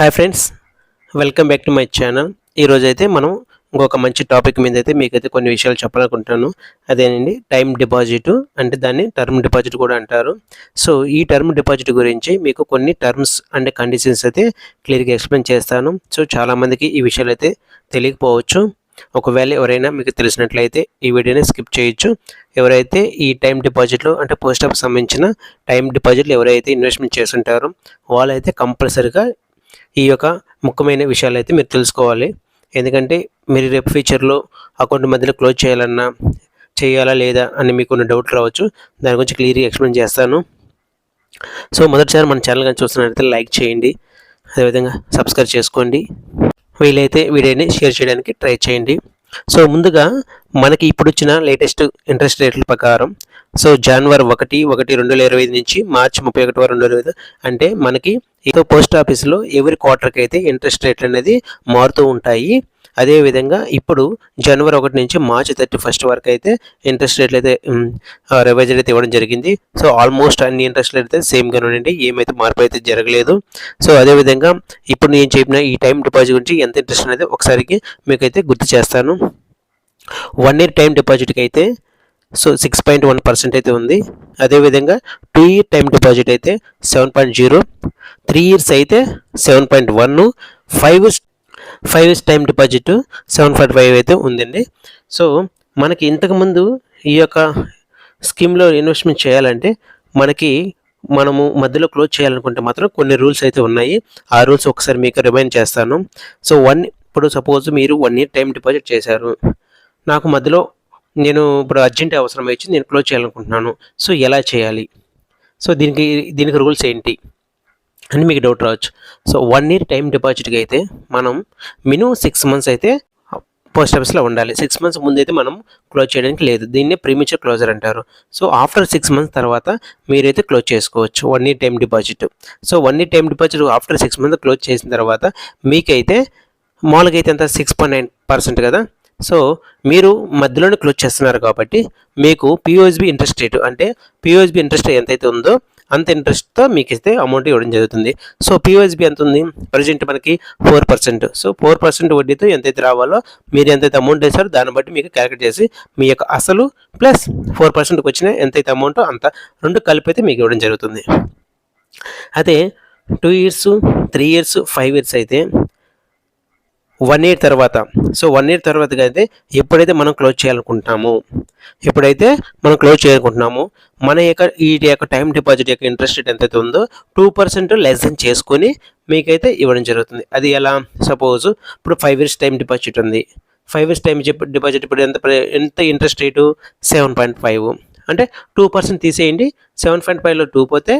Hi friends, welcome back to my channel. ఈరోజైతే మనం ఇంకొక మంచి టాపిక్ మీద అయితే మీకైతే కొన్ని విషయాలు చెప్పాలనుకుంటున్నాను. అదేనండి టైం డిపాజిట్, అంటే దాన్ని టర్మ్ డిపాజిట్ కూడా అంటారు. సో ఈ టర్మ్ డిపాజిట్ గురించి మీకు కొన్ని టర్మ్స్ అండ్ కండిషన్స్ అయితే క్లియర్గా ఎక్స్ప్లెయిన్ చేస్తాను. సో చాలామందికి ఈ విషయాలు అయితే తెలియకపోవచ్చు. ఒకవేళ ఎవరైనా మీకు తెలిసినట్లయితే ఈ వీడియోని స్కిప్ చేయొచ్చు. ఎవరైతే ఈ టైం డిపాజిట్లు అంటే పోస్ట్ ఆఫీస్ సంబంధించిన టైం డిపాజిట్లు ఎవరైతే ఇన్వెస్ట్మెంట్ చేస్తుంటారో వాళ్ళైతే కంపల్సరీగా ఈ యొక్క ముఖ్యమైన విషయాలు అయితే మీరు తెలుసుకోవాలి. ఎందుకంటే మీరు రేపు ఫ్యూచర్లో అకౌంట్ మధ్యలో క్లోజ్ చేయాలా లేదా అని మీకు ఉన్న డౌట్ రావచ్చు. దాని గురించి క్లియర్గా ఎక్స్ప్లెయిన్ చేస్తాను. సో మొదటిసారి మన ఛానల్ కానీ చూస్తున్నట్లయితే లైక్ చేయండి, అదేవిధంగా సబ్స్క్రైబ్ చేసుకోండి. వీలైతే వీడియోని షేర్ చేయడానికి ట్రై చేయండి. సో ముందుగా మనకి ఇప్పుడు వచ్చిన లేటెస్ట్ ఇంట్రెస్ట్ రేట్ల ప్రకారం సో జనవరి 1, 2025 నుంచి మార్చి 31, 2025 అంటే మనకి పోస్ట్ ఆఫీస్లో ఎవరి క్వార్టర్కి అయితే ఇంట్రెస్ట్ రేట్లు అనేది మారుతూ ఉంటాయి. అదేవిధంగా ఇప్పుడు జనవరి 1 నుంచి మార్చి 31 వరకు అయితే ఇంట్రెస్ట్ రేట్లు అయితే రివైజ్ అయితే ఇవ్వడం జరిగింది. సో ఆల్మోస్ట్ అన్ని ఇంట్రెస్ట్ రేట్లు అయితే సేమ్గానే ఉండండి, ఏమైతే మార్పు అయితే జరగలేదు. సో అదేవిధంగా ఇప్పుడు నేను చెప్పిన ఈ టైం డిపాజిట్ గురించి ఎంత ఇంట్రెస్ట్ అనేది ఒకసారికి మీకైతే గుర్తు చేస్తాను. 1 year టైం డిపాజిట్కి అయితే సో 6.1% అయితే ఉంది. అదేవిధంగా 2 year టైం డిపాజిట్ అయితే 7.0, 3 years అయితే 7.1, 5 years టైం డిపాజిట్ 7.5 అయితే ఉందండి. సో మనకి ఇంతకుముందు ఈ యొక్క స్కీమ్లో ఇన్వెస్ట్మెంట్ చేయాలంటే మనము మధ్యలో క్లోజ్ చేయాలనుకుంటే మాత్రం కొన్ని రూల్స్ అయితే ఉన్నాయి. ఆ రూల్స్ ఒకసారి మీకు రిమైండ్ చేస్తాను. సో ఇప్పుడు సపోజ్ మీరు 1 year టైం డిపాజిట్ చేశారు. నాకు మధ్యలో ఇప్పుడు అర్జెంట్ అవసరం వచ్చి నేను క్లోజ్ చేయాలనుకుంటున్నాను. సో ఎలా చేయాలి, సో దీనికి రూల్స్ ఏంటి అని మీకు డౌట్ రావచ్చు. సో 1 year టైం డిపాజిట్కి అయితే మనం మినిమం 6 months అయితే పోస్ట్ ఆఫీస్లో ఉండాలి. 6 months ముందైతే మనం క్లోజ్ చేయడానికి లేదు. దీన్నే ప్రీమిచ్యూర్ క్లోజర్ అంటారు. సో ఆఫ్టర్ 6 months తర్వాత మీరైతే క్లోజ్ చేసుకోవచ్చు 1 year time deposit. So 1 year time deposit after 6 months close చేసిన తర్వాత మీకైతే మామూలుగా అయితే ఎంత 6.9% కదా. సో మీరు మధ్యలోనే క్లోజ్ చేస్తున్నారు కాబట్టి మీకు పిఓఎస్బి ఇంట్రెస్ట్ రేటు, అంటే పిఓఎస్బి ఇంట్రెస్ట్ ఎంతైతే ఉందో అంత ఇంట్రెస్ట్తో మీకు ఇస్తే అమౌంట్ ఇవ్వడం జరుగుతుంది. సో పిఓఎస్బి ఎంత ఉంది ప్రజెంట్ మనకి 4%. సో 4% వడ్డీతో ఎంతైతే రావాలో మీరు ఎంతైతే అమౌంట్ వేసారో దాన్ని బట్టి మీకు క్యాలిక్యులేట్ చేసి మీ యొక్క అసలు ప్లస్ 4%కి వచ్చిన ఎంతైతే అమౌంట్ అంత రెండు కలిపి అయితే మీకు ఇవ్వడం జరుగుతుంది. అదే 2 years, 3 years, 5 years అయితే 1 year తర్వాత, సో 1 year తర్వాత అయితే ఎప్పుడైతే మనం క్లోజ్ చేయాలనుకుంటున్నామో మన యొక్క టైం డిపాజిట్ యొక్క ఇంట్రెస్ట్ రేట్ ఎంతైతే ఉందో 2% లెస్ చేసుకొని మీకైతే ఇవ్వడం జరుగుతుంది. అది ఎలా, సపోజ్ ఇప్పుడు 5 years టైం డిపాజిట్ ఉంది. 5 years టైం డిపాజిట్ ఇప్పుడు ఎంత ఇంట్రెస్ట్ రేటు 7.5, అంటే 2% తీసేయండి. 7.5లో 2 పోతే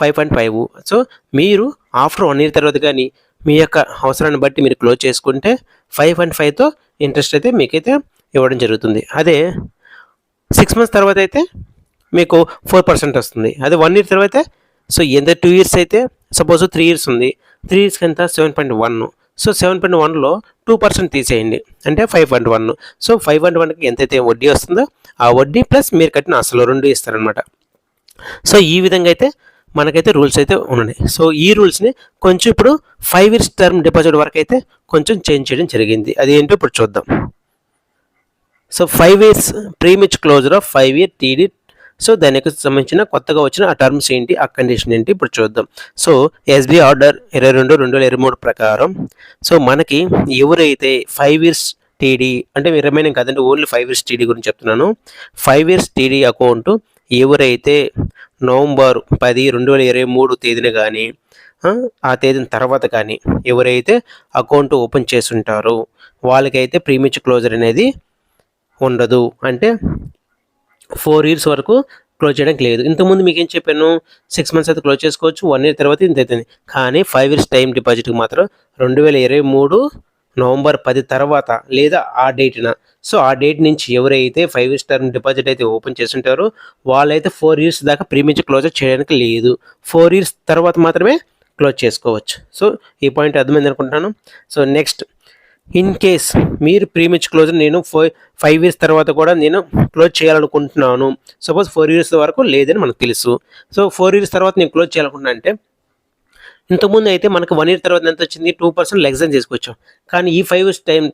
5.5. సో మీరు ఆఫ్టర్ 1 year తర్వాత కానీ మీ యొక్క అవసరాన్ని బట్టి మీరు క్లోజ్ చేసుకుంటే 5.5తో ఇంట్రెస్ట్ అయితే మీకైతే ఇవ్వడం జరుగుతుంది. అదే 6 months తర్వాత అయితే మీకు 4% వస్తుంది. అదే 1 year తర్వాత సో ఎంత 2 years అయితే సపోజ్ 3 years ఉంది. 3 yearsకి ఎంత 7.1. సో 7.1లో 2% తీసేయండి, అంటే 5.1. సో 5.1కి ఎంతైతే వడ్డీ వస్తుందో ఆ వడ్డీ ప్లస్ మీరు కట్టిన అసలు రెండు ఇస్తారనమాట. సో ఈ విధంగా అయితే మనకైతే రూల్స్ అయితే ఉన్నాయి. సో ఈ రూల్స్ని కొంచెం ఇప్పుడు 5 years టర్మ్ డిపాజిట్ వరకు అయితే కొంచెం చేంజ్ చేయడం జరిగింది. అది ఏంటో ఇప్పుడు చూద్దాం. So 5 years premature closure of 5 year TD. So దానికి సంబంధించిన కొత్తగా వచ్చిన ఆ టర్మ్స్ ఏంటి, ఆ కండిషన్ ఏంటి ఇప్పుడు చూద్దాం. సో ఎస్బీఐ ఆర్డర్ 22/2023 ప్రకారం సో మనకి ఎవరైతే 5 years టీడీ, అంటే మీ రిమైనింగ్ కాదండి, ఓన్లీ 5 years టీడీ గురించి చెప్తున్నాను. 5 years టీడీ అకౌంట్ ఎవరైతే నవంబర్ 10, 2023 తేదీన కానీ ఆ తేదీన తర్వాత కానీ ఎవరైతే అకౌంట్ ఓపెన్ చేసి ఉంటారో వాళ్ళకైతే ప్రీమిచ్యూర్ క్లోజర్ అనేది ఉండదు. అంటే 4 years వరకు క్లోజ్ చేయడానికి లేదు. ఇంతకుముందు మీకు ఏం చెప్పాను, 6 months అయితే క్లోజ్ చేసుకోవచ్చు, 1 year తర్వాత ఇంత అవుతుంది. కానీ 5 years టైం డిపాజిట్కి మాత్రం 2023 నవంబర్ 10 తర్వాత లేదా ఆ డేట్న, సో ఆ డేట్ నుంచి ఎవరైతే 5 years టర్మ్ డిపాజిట్ అయితే ఓపెన్ చేస్తుంటారో వాళ్ళైతే 4 years దాకా ప్రీమిచ్యూర్ క్లోజర్ చేయడానికి లేదు. 4 years తర్వాత మాత్రమే క్లోజ్ చేసుకోవచ్చు. సో ఈ పాయింట్ అర్థమైంది అనుకుంటున్నాను. సో నెక్స్ట్, ఇన్ కేస్ మీరు ప్రీమిచ్యూర్ క్లోజర్ నేను 5 years తర్వాత కూడా నేను క్లోజ్ చేయాలనుకుంటున్నాను, సపోజ్ 4 years వరకు లేదని మనకు తెలుసు. సో 4 years తర్వాత నేను క్లోజ్ చేయాలనుకుంటున్నా అంటే ఇంతకుముందు అయితే మనకు 1 ఇయర్ తర్వాత ఎంత వచ్చింది 2% లెగ్జాన్ చేసుకొచ్చాం. కానీ ఈ 5 ఇయర్స్ టైం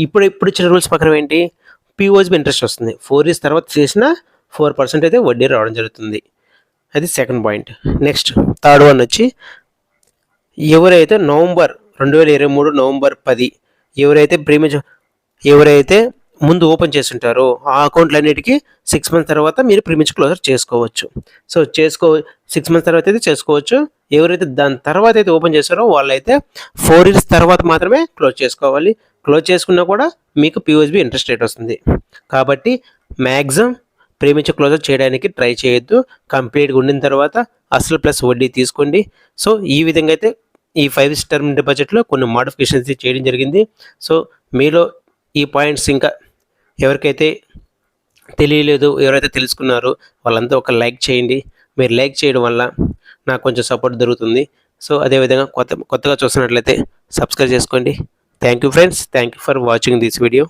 ఇప్పుడు ఇచ్చిన రూల్స్ ప్రకారం ఏంటి పీఓఎస్బీ ఇంట్రెస్ట్ వస్తుంది. 4 ఇయర్స్ తర్వాత చేసినా 4% అయితే వడ్డీ రావడం జరుగుతుంది. అది second point. Next third one వచ్చి ఎవరైతే నవంబర్ 2023 నవంబర్ 10 ఎవరైతే ముందు ఓపెన్ చేస్తుంటారో ఆ అకౌంట్లన్నిటికీ 6 మంత్స్ తర్వాత మీరు ప్రీమియం క్లోజర్ చేసుకోవచ్చు. సో 6 మంత్స్ తర్వాత అయితే చేసుకోవచ్చు. ఎవరైతే దాని తర్వాత అయితే ఓపెన్ చేస్తారో వాళ్ళైతే 4 ఇయర్స్ తర్వాత మాత్రమే క్లోజ్ చేసుకోవాలి. క్లోజ్ చేసుకున్నా కూడా మీకు పీఓఎస్బీ ఇంట్రెస్ట్ రేట్ వస్తుంది. కాబట్టి మ్యాక్సిమం ప్రీమియం క్లోజర్ చేయడానికి ట్రై చేయొద్దు. కంప్లీట్గా ఉండిన తర్వాత అసలు ప్లస్ వడ్డీ తీసుకోండి. సో ఈ విధంగా అయితే ఈ 5 ఇయర్స్ టర్మ్ డిపాజిట్లో కొన్ని మోడిఫికేషన్స్ చేయడం జరిగింది. సో మీలో ఈ పాయింట్స్ ఇంకా ఎవరికైతే తెలియలేదు, ఎవరైతే తెలుసుకున్నారో వాళ్ళంతా ఒక లైక్ చేయండి. మీరు లైక్ చేయడం వల్ల నాకు కొంచెం సపోర్ట్ దొరుకుతుంది. సో అదేవిధంగా కొత్తగా చూస్తున్నట్లయితే సబ్స్క్రైబ్ చేసుకోండి. Thank you friends. Thank you for watching this video.